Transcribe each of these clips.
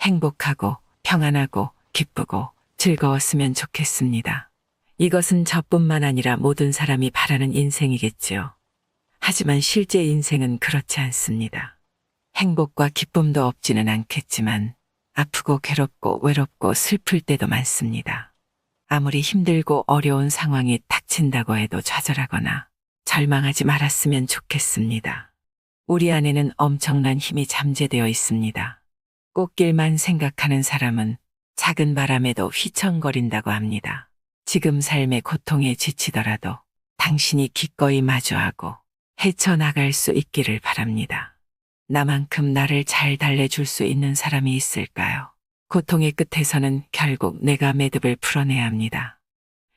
행복하고 평안하고 기쁘고 즐거웠으면 좋겠습니다. 이것은 저뿐만 아니라 모든 사람이 바라는 인생이겠지요. 하지만 실제 인생은 그렇지 않습니다. 행복과 기쁨도 없지는 않겠지만 아프고 괴롭고 외롭고 슬플 때도 많습니다. 아무리 힘들고 어려운 상황이 닥친다고 해도 좌절하거나 절망하지 말았으면 좋겠습니다. 우리 안에는 엄청난 힘이 잠재되어 있습니다. 꽃길만 생각하는 사람은 작은 바람에도 휘청거린다고 합니다. 지금 삶의 고통에 지치더라도 당신이 기꺼이 마주하고 헤쳐나갈 수 있기를 바랍니다. 나만큼 나를 잘 달래줄 수 있는 사람이 있을까요? 고통의 끝에서는 결국 내가 매듭을 풀어내야 합니다.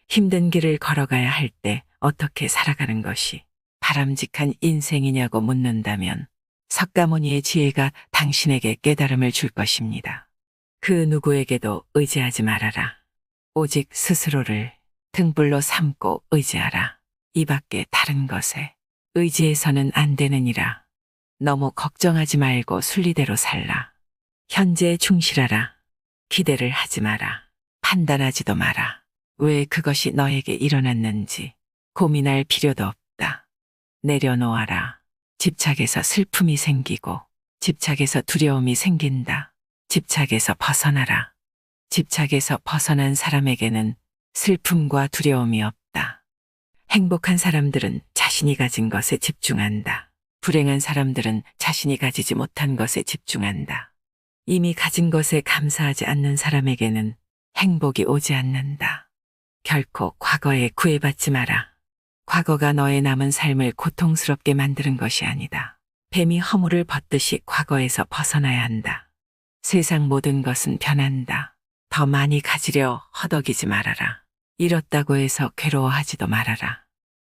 힘든 길을 걸어가야 할 때 어떻게 살아가는 것이 바람직한 인생이냐고 묻는다면 석가모니의 지혜가 당신에게 깨달음을 줄 것입니다. 그 누구에게도 의지하지 말아라. 오직 스스로를 등불로 삼고 의지하라. 이 밖에 다른 것에 의지해서는 안 되느니라. 너무 걱정하지 말고 순리대로 살라. 현재에 충실하라. 기대를 하지 마라. 판단하지도 마라. 왜 그것이 너에게 일어났는지 고민할 필요도 없다. 내려놓아라. 집착에서 슬픔이 생기고 집착에서 두려움이 생긴다. 집착에서 벗어나라. 집착에서 벗어난 사람에게는 슬픔과 두려움이 없다. 행복한 사람들은 자신이 가진 것에 집중한다. 불행한 사람들은 자신이 가지지 못한 것에 집중한다. 이미 가진 것에 감사하지 않는 사람에게는 행복이 오지 않는다. 결코 과거에 구애받지 마라. 과거가 너의 남은 삶을 고통스럽게 만드는 것이 아니다. 뱀이 허물을 벗듯이 과거에서 벗어나야 한다. 세상 모든 것은 변한다. 더 많이 가지려 허덕이지 말아라. 잃었다고 해서 괴로워하지도 말아라.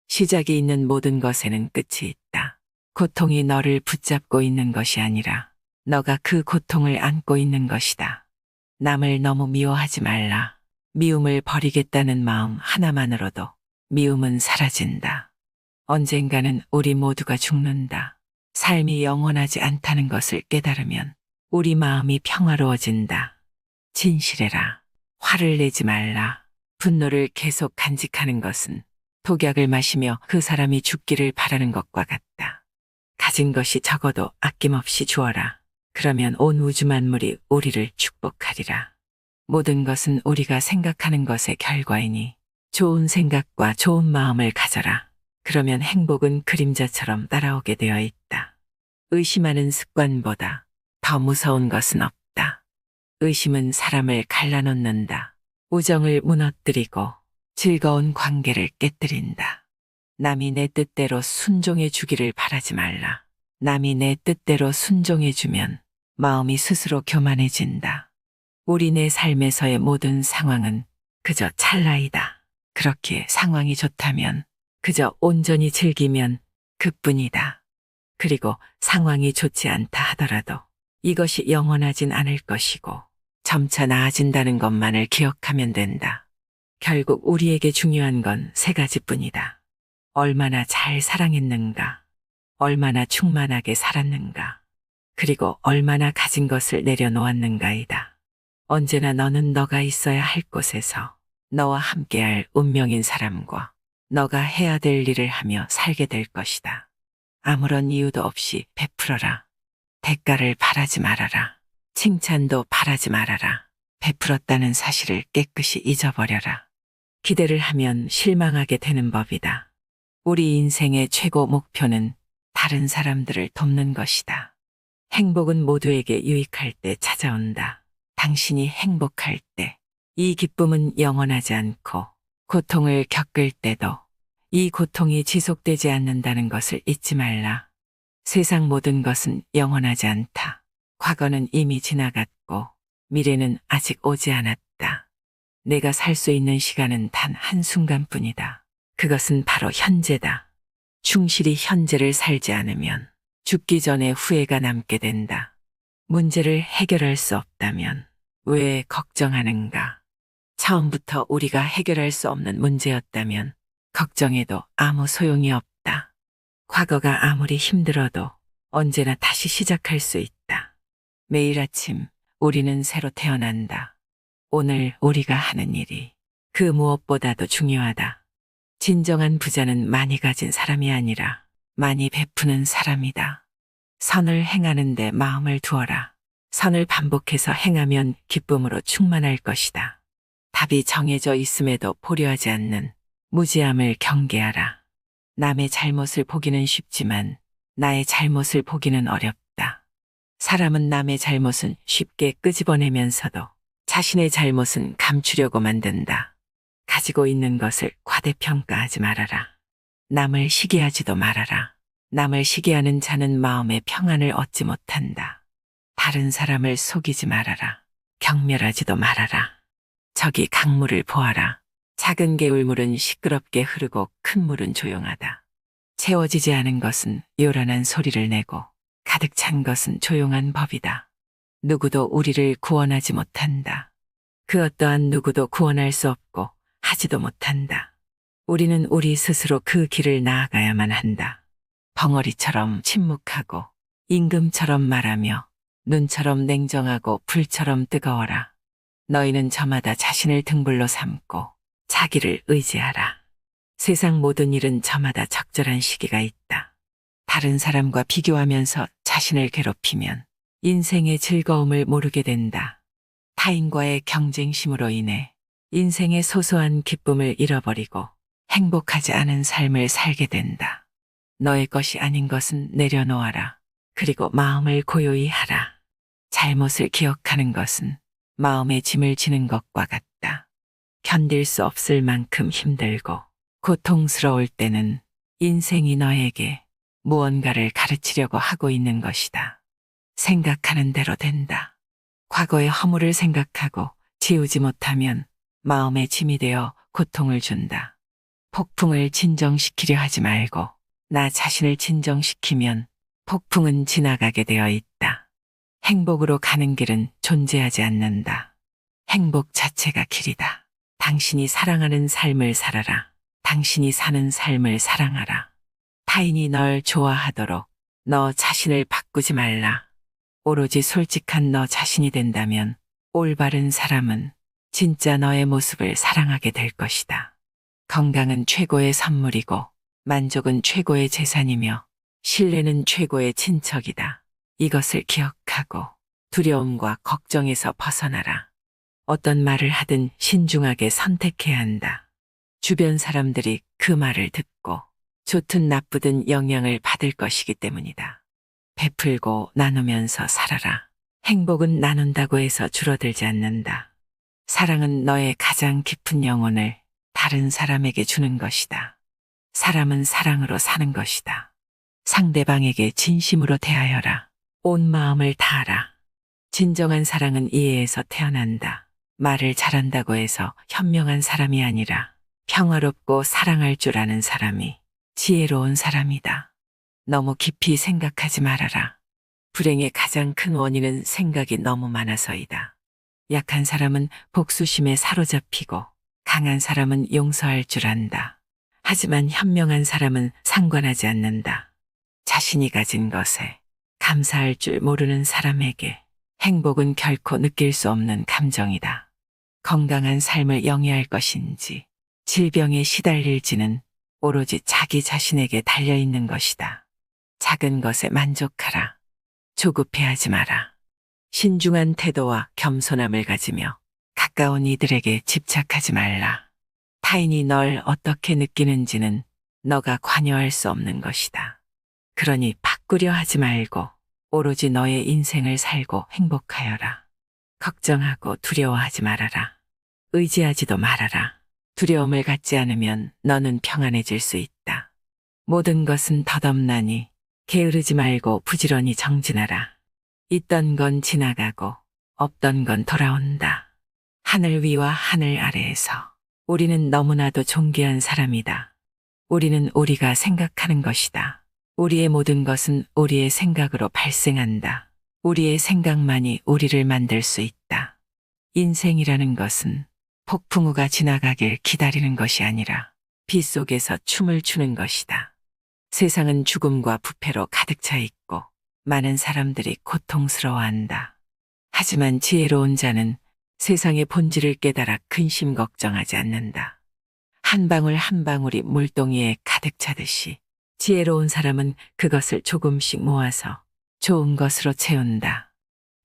시작이 있는 모든 것에는 끝이 있다. 고통이 너를 붙잡고 있는 것이 아니라 너가 그 고통을 안고 있는 것이다. 남을 너무 미워하지 말라. 미움을 버리겠다는 마음 하나만으로도 미움은 사라진다. 언젠가는 우리 모두가 죽는다. 삶이 영원하지 않다는 것을 깨달으면 우리 마음이 평화로워진다. 진실해라. 화를 내지 말라. 분노를 계속 간직하는 것은 독약을 마시며 그 사람이 죽기를 바라는 것과 같다. 가진 것이 적어도 아낌없이 주어라. 그러면 온 우주 만물이 우리를 축복하리라. 모든 것은 우리가 생각하는 것의 결과이니 좋은 생각과 좋은 마음을 가져라. 그러면 행복은 그림자처럼 따라오게 되어 있다. 의심하는 습관보다 더 무서운 것은 없다. 의심은 사람을 갈라놓는다. 우정을 무너뜨리고 즐거운 관계를 깨뜨린다. 남이 내 뜻대로 순종해 주기를 바라지 말라. 남이 내 뜻대로 순종해 주면 마음이 스스로 교만해진다. 우리 내 삶에서의 모든 상황은 그저 찰나이다. 그렇기에 상황이 좋다면 그저 온전히 즐기면 그뿐이다. 그리고 상황이 좋지 않다 하더라도 이것이 영원하진 않을 것이고 점차 나아진다는 것만을 기억하면 된다. 결국 우리에게 중요한 건 세 가지뿐이다. 얼마나 잘 사랑했는가, 얼마나 충만하게 살았는가, 그리고 얼마나 가진 것을 내려놓았는가이다. 언제나 너는 너가 있어야 할 곳에서 너와 함께할 운명인 사람과 너가 해야 될 일을 하며 살게 될 것이다. 아무런 이유도 없이 베풀어라. 대가를 바라지 말아라. 칭찬도 바라지 말아라. 베풀었다는 사실을 깨끗이 잊어버려라. 기대를 하면 실망하게 되는 법이다. 우리 인생의 최고 목표는 다른 사람들을 돕는 것이다. 행복은 모두에게 유익할 때 찾아온다. 당신이 행복할 때, 이 기쁨은 영원하지 않고 고통을 겪을 때도 이 고통이 지속되지 않는다는 것을 잊지 말라. 세상 모든 것은 영원하지 않다. 과거는 이미 지나갔고 미래는 아직 오지 않았다. 내가 살 수 있는 시간은 단 한순간뿐이다. 그것은 바로 현재다. 충실히 현재를 살지 않으면 죽기 전에 후회가 남게 된다. 문제를 해결할 수 없다면 왜 걱정하는가? 처음부터 우리가 해결할 수 없는 문제였다면 걱정해도 아무 소용이 없다. 과거가 아무리 힘들어도 언제나 다시 시작할 수 있다. 매일 아침 우리는 새로 태어난다. 오늘 우리가 하는 일이 그 무엇보다도 중요하다. 진정한 부자는 많이 가진 사람이 아니라 많이 베푸는 사람이다. 선을 행하는데 마음을 두어라. 선을 반복해서 행하면 기쁨으로 충만할 것이다. 답이 정해져 있음에도 보려하지 않는 무지함을 경계하라. 남의 잘못을 보기는 쉽지만 나의 잘못을 보기는 어렵다. 사람은 남의 잘못은 쉽게 끄집어내면서도 자신의 잘못은 감추려고 만든다. 가지고 있는 것을 과대평가하지 말아라. 남을 시기하지도 말아라. 남을 시기하는 자는 마음의 평안을 얻지 못한다. 다른 사람을 속이지 말아라. 경멸하지도 말아라. 저기 강물을 보아라. 작은 개울물은 시끄럽게 흐르고 큰 물은 조용하다. 채워지지 않은 것은 요란한 소리를 내고 가득 찬 것은 조용한 법이다. 누구도 우리를 구원하지 못한다. 그 어떠한 누구도 구원할 수 없고 하지도 못한다. 우리는 우리 스스로 그 길을 나아가야만 한다. 벙어리처럼 침묵하고 임금처럼 말하며 눈처럼 냉정하고 불처럼 뜨거워라. 너희는 저마다 자신을 등불로 삼고 자기를 의지하라. 세상 모든 일은 저마다 적절한 시기가 있다. 다른 사람과 비교하면서 자신을 괴롭히면 인생의 즐거움을 모르게 된다. 타인과의 경쟁심으로 인해 인생의 소소한 기쁨을 잃어버리고 행복하지 않은 삶을 살게 된다. 너의 것이 아닌 것은 내려놓아라. 그리고 마음을 고요히 하라. 잘못을 기억하는 것은 마음에 짐을 지는 것과 같다. 견딜 수 없을 만큼 힘들고 고통스러울 때는 인생이 너에게 무언가를 가르치려고 하고 있는 것이다. 생각하는 대로 된다. 과거의 허물을 생각하고 지우지 못하면 마음에 짐이 되어 고통을 준다. 폭풍을 진정시키려 하지 말고 나 자신을 진정시키면 폭풍은 지나가게 되어 있다. 행복으로 가는 길은 존재하지 않는다. 행복 자체가 길이다. 당신이 사랑하는 삶을 살아라. 당신이 사는 삶을 사랑하라. 타인이 널 좋아하도록 너 자신을 바꾸지 말라. 오로지 솔직한 너 자신이 된다면 올바른 사람은 진짜 너의 모습을 사랑하게 될 것이다. 건강은 최고의 선물이고 만족은 최고의 재산이며 신뢰는 최고의 친척이다. 이것을 기억하고 두려움과 걱정에서 벗어나라. 어떤 말을 하든 신중하게 선택해야 한다. 주변 사람들이 그 말을 듣고 좋든 나쁘든 영향을 받을 것이기 때문이다. 베풀고 나누면서 살아라. 행복은 나눈다고 해서 줄어들지 않는다. 사랑은 너의 가장 깊은 영혼을 다른 사람에게 주는 것이다. 사람은 사랑으로 사는 것이다. 상대방에게 진심으로 대하여라. 온 마음을 다하라. 진정한 사랑은 이해에서 태어난다. 말을 잘한다고 해서 현명한 사람이 아니라 평화롭고 사랑할 줄 아는 사람이 지혜로운 사람이다. 너무 깊이 생각하지 말아라. 불행의 가장 큰 원인은 생각이 너무 많아서이다. 약한 사람은 복수심에 사로잡히고 강한 사람은 용서할 줄 안다. 하지만 현명한 사람은 상관하지 않는다. 자신이 가진 것에 감사할 줄 모르는 사람에게 행복은 결코 느낄 수 없는 감정이다. 건강한 삶을 영위할 것인지 질병에 시달릴지는 오로지 자기 자신에게 달려있는 것이다. 작은 것에 만족하라. 조급해하지 마라. 신중한 태도와 겸손함을 가지며 가까운 이들에게 집착하지 말라. 타인이 널 어떻게 느끼는지는 너가 관여할 수 없는 것이다. 그러니 바꾸려 하지 말고 오로지 너의 인생을 살고 행복하여라. 걱정하고 두려워하지 말아라. 의지하지도 말아라. 두려움을 갖지 않으면 너는 평안해질 수 있다. 모든 것은 덧없나니 게으르지 말고 부지런히 정진하라. 있던 건 지나가고 없던 건 돌아온다. 하늘 위와 하늘 아래에서 우리는 너무나도 존귀한 사람이다. 우리는 우리가 생각하는 것이다. 우리의 모든 것은 우리의 생각으로 발생한다. 우리의 생각만이 우리를 만들 수 있다. 인생이라는 것은 폭풍우가 지나가길 기다리는 것이 아니라 빗속에서 춤을 추는 것이다. 세상은 죽음과 부패로 가득 차 있고 많은 사람들이 고통스러워한다. 하지만 지혜로운 자는 세상의 본질을 깨달아 근심 걱정하지 않는다. 한 방울 한 방울이 물동이에 가득 차듯이 지혜로운 사람은 그것을 조금씩 모아서 좋은 것으로 채운다.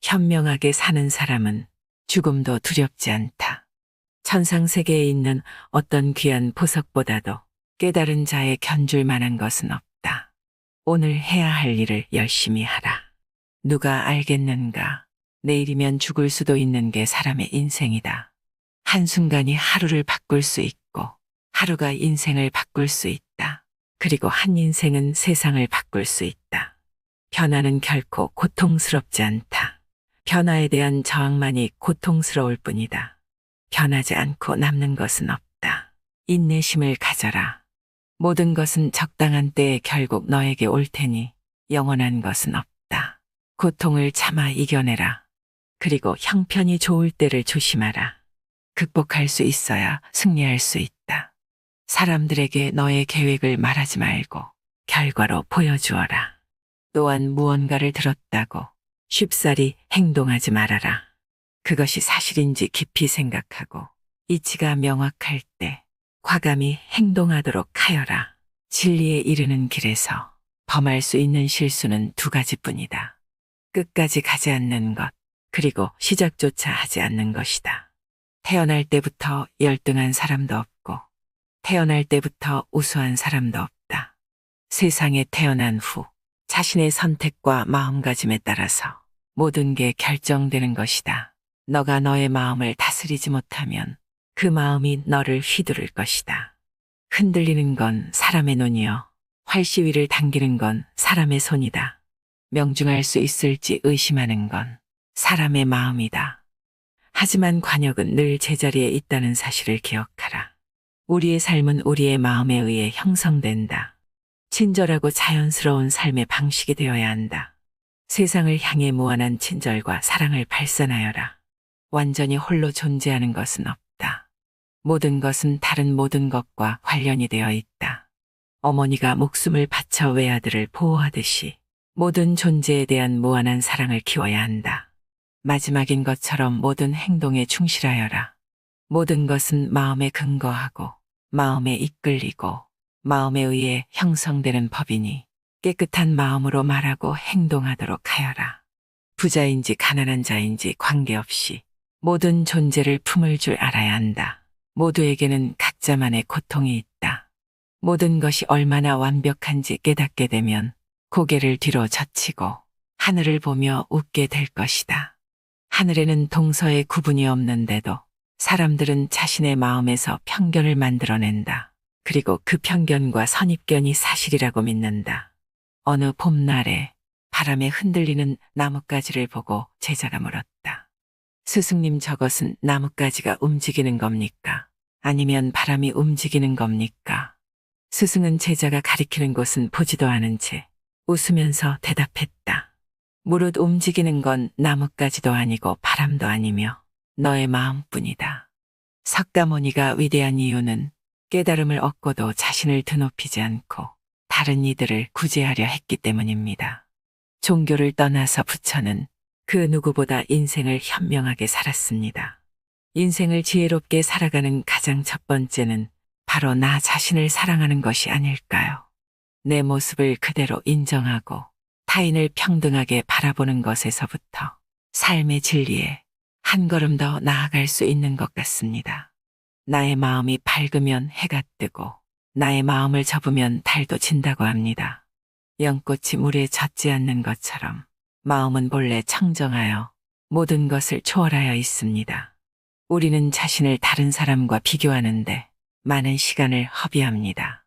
현명하게 사는 사람은 죽음도 두렵지 않다. 천상세계에 있는 어떤 귀한 보석보다도 깨달은 자의 견줄 만한 것은 없다. 오늘 해야 할 일을 열심히 하라. 누가 알겠는가? 내일이면 죽을 수도 있는 게 사람의 인생이다. 한순간이 하루를 바꿀 수 있고 하루가 인생을 바꿀 수 있다. 그리고 한 인생은 세상을 바꿀 수 있다. 변화는 결코 고통스럽지 않다. 변화에 대한 저항만이 고통스러울 뿐이다. 변하지 않고 남는 것은 없다. 인내심을 가져라. 모든 것은 적당한 때에 결국 너에게 올 테니 영원한 것은 없다. 고통을 참아 이겨내라. 그리고 형편이 좋을 때를 조심하라. 극복할 수 있어야 승리할 수 있다. 사람들에게 너의 계획을 말하지 말고 결과로 보여주어라. 또한 무언가를 들었다고 쉽사리 행동하지 말아라. 그것이 사실인지 깊이 생각하고 이치가 명확할 때 과감히 행동하도록 하여라. 진리에 이르는 길에서 범할 수 있는 실수는 두 가지뿐이다. 끝까지 가지 않는 것, 그리고 시작조차 하지 않는 것이다. 태어날 때부터 열등한 사람도 없고 태어날 때부터 우수한 사람도 없다. 세상에 태어난 후 자신의 선택과 마음가짐에 따라서 모든 게 결정되는 것이다. 너가 너의 마음을 다스리지 못하면 그 마음이 너를 휘두를 것이다. 흔들리는 건 사람의 눈이요. 활시위를 당기는 건 사람의 손이다. 명중할 수 있을지 의심하는 건 사람의 마음이다. 하지만 관역은 늘 제자리에 있다는 사실을 기억하라. 우리의 삶은 우리의 마음에 의해 형성된다. 친절하고 자연스러운 삶의 방식이 되어야 한다. 세상을 향해 무한한 친절과 사랑을 발산하여라. 완전히 홀로 존재하는 것은 없다. 모든 것은 다른 모든 것과 관련이 되어 있다. 어머니가 목숨을 바쳐 외아들을 보호하듯이 모든 존재에 대한 무한한 사랑을 키워야 한다. 마지막인 것처럼 모든 행동에 충실하여라. 모든 것은 마음에 근거하고 마음에 이끌리고 마음에 의해 형성되는 법이니 깨끗한 마음으로 말하고 행동하도록 하여라. 부자인지 가난한 자인지 관계없이 모든 존재를 품을 줄 알아야 한다. 모두에게는 각자만의 고통이 있다. 모든 것이 얼마나 완벽한지 깨닫게 되면 고개를 뒤로 젖히고 하늘을 보며 웃게 될 것이다. 하늘에는 동서의 구분이 없는데도 사람들은 자신의 마음에서 편견을 만들어낸다. 그리고 그 편견과 선입견이 사실이라고 믿는다. 어느 봄날에 바람에 흔들리는 나뭇가지를 보고 제자가 물었다. 스승님, 저것은 나뭇가지가 움직이는 겁니까? 아니면 바람이 움직이는 겁니까? 스승은 제자가 가리키는 곳은 보지도 않은 채 웃으면서 대답했다. 무릇 움직이는 건 나뭇가지도 아니고 바람도 아니며 너의 마음뿐이다. 석가모니가 위대한 이유는 깨달음을 얻고도 자신을 드높이지 않고 다른 이들을 구제하려 했기 때문입니다. 종교를 떠나서 부처는 그 누구보다 인생을 현명하게 살았습니다. 인생을 지혜롭게 살아가는 가장 첫 번째는 바로 나 자신을 사랑하는 것이 아닐까요? 내 모습을 그대로 인정하고 타인을 평등하게 바라보는 것에서부터 삶의 진리에 한 걸음 더 나아갈 수 있는 것 같습니다. 나의 마음이 밝으면 해가 뜨고 나의 마음을 접으면 달도 진다고 합니다. 연꽃이 물에 젖지 않는 것처럼 마음은 본래 청정하여 모든 것을 초월하여 있습니다. 우리는 자신을 다른 사람과 비교하는데 많은 시간을 허비합니다.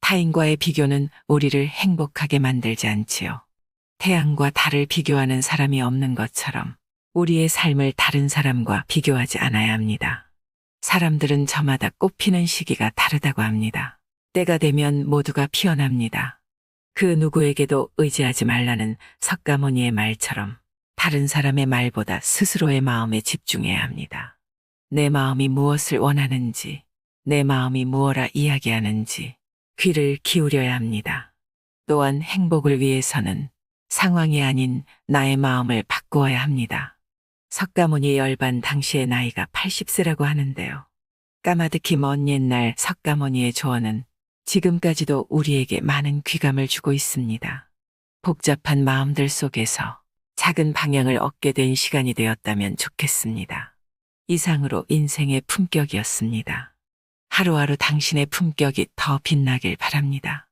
타인과의 비교는 우리를 행복하게 만들지 않지요. 태양과 달을 비교하는 사람이 없는 것처럼 우리의 삶을 다른 사람과 비교하지 않아야 합니다. 사람들은 저마다 꽃피는 시기가 다르다고 합니다. 때가 되면 모두가 피어납니다. 그 누구에게도 의지하지 말라는 석가모니의 말처럼 다른 사람의 말보다 스스로의 마음에 집중해야 합니다. 내 마음이 무엇을 원하는지, 내 마음이 무엇라 이야기하는지 귀를 기울여야 합니다. 또한 행복을 위해서는 상황이 아닌 나의 마음을 바꾸어야 합니다. 석가모니 열반 당시의 나이가 80세라고 하는데요. 까마득히 먼 옛날 석가모니의 조언은 지금까지도 우리에게 많은 귀감을 주고 있습니다. 복잡한 마음들 속에서 작은 방향을 얻게 된 시간이 되었다면 좋겠습니다. 이상으로 인생의 품격이었습니다. 하루하루 당신의 품격이 더 빛나길 바랍니다.